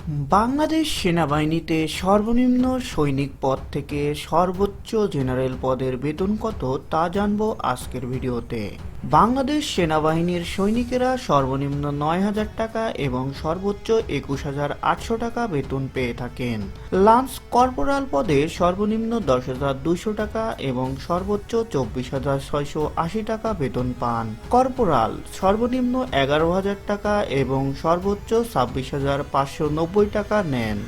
বাংলাদেশ সেনাবাহিনীতে সর্বনিম্ন সৈনিক পদ থেকে সর্বোচ্চ জেনারেল পদের বেতন কত তা জানবো আজকের ভিডিওতে। বাংলাদেশ সেনাবাহিনীর সৈনিকেরা সর্বনিম্ন ৯,০০০ টাকা এবং সর্বোচ্চ ২১,৮০০ টাকা বেতন পেয়ে থাকেন। লান্স কর্পোরাল পদে সর্বনিম্ন ১০,২০০ টাকা এবং সর্বোচ্চ ২৪,৬৮০ টাকা বেতন পান। কর্পোরাল সর্বনিম্ন ১১,০০০ টাকা এবং সর্বোচ্চ ২৬,৫৯০ টাকা নেন।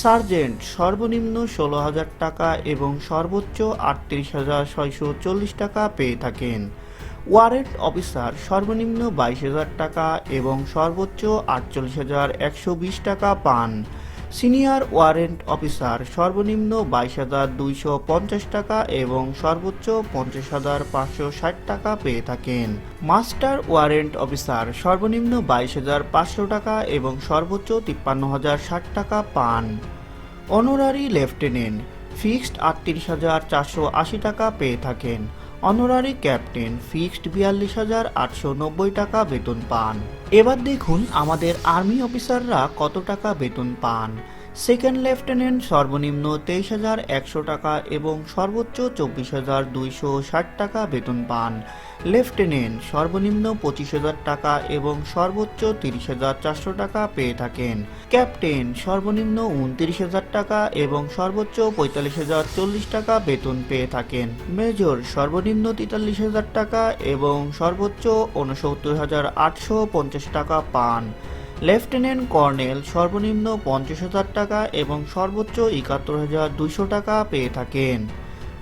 সার্জেন্ট সর্বনিম্ন ১৬,০০০ টাকা এবং সর্বোচ্চ ৩৮,৬৪০ টাকা পেয়ে থাকেন। ওয়ারেন্ট অফিসার সর্বনিম্ন ২২,০০০ টাকা এবং সর্বোচ্চ ৪৮,১২০ টাকা পান। সিনিয়র ওয়ারেন্ট অফিসার সর্বনিম্ন ২২,২৫০ টাকা এবং সর্বোচ্চ ৫০,৫৬০ টাকা পেয়ে থাকেন। মাস্টার ওয়ারেন্ট অফিসার সর্বনিম্ন ২২,৫০০ টাকা এবং সর্বোচ্চ ৫৩,০৬০ টাকা পান। অনারারি লেফটেন্যান্ট ফিক্সড ৩৮,৪৮০ টাকা পেয়ে থাকেন। অনারারি ক্যাপ্টেন ফিক্সড ৪২,৮৯০ টাকা বেতন পান। এবার দেখুন আমাদের আর্মি অফিসাররা কত টাকা বেতন পান। সেকেন্ড লেফটেন্যান্ট সর্বনিম্ন ২৩,১০০ টাকা এবং সর্বোচ্চ ২৪,২৬০ টাকা বেতন পান। লেফটেন্যান্ট সর্বনিম্ন ২৫,০০০ টাকা এবং সর্বোচ্চ ৩০,৪০০ টাকা পেয়ে থাকেন। ক্যাপ্টেন সর্বনিম্ন ২৯,০০০ টাকা এবং সর্বোচ্চ ৪৫,০৪০ টাকা বেতন পেয়ে থাকেন। মেজর সর্বনিম্ন ৪৩,০০০ টাকা এবং সর্বোচ্চ ৬৯,৮৫০ টাকা পান। লেফটেন্যান্ট কর্নেল সর্বনিম্ন ৫০,০০০ টাকা এবং সর্বোচ্চ ৭১,২০০ টাকা পেয়ে থাকেন।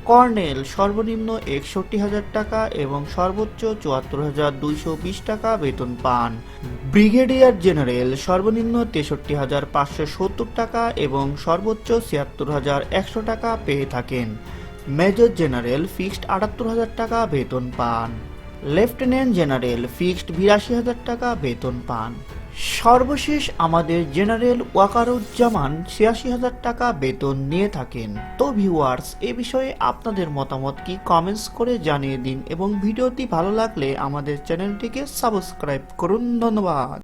কর্নেল সর্বনিম্ন ৬১,০০০ টাকা এবং সর্বোচ্চ ৭৪,২২০ টাকা বেতন পান। ব্রিগেডিয়ার জেনারেল সর্বনিম্ন ৬৩,৫৭০ টাকা এবং সর্বোচ্চ ৭৬,১০০ টাকা পেয়ে থাকেন। মেজর জেনারেল ফিক্সড ৭৮,০০০ টাকা বেতন পান। লেফটেন্যান্ট জেনারেল ফিক্সড ৮২,০০০ টাকা বেতন পান। সর্বশেষ আমাদের জেনারেল ওয়াকারুজ্জামান ৮৬,০০০ টাকা বেতন নিয়ে থাকেন। তো ভিউয়ার্স, এ বিষয়ে আপনাদের মতামত কি কমেন্টস করে জানিয়ে দিন এবং ভিডিওটি ভালো লাগলে আমাদের চ্যানেলটিকে সাবস্ক্রাইব করুন। ধন্যবাদ।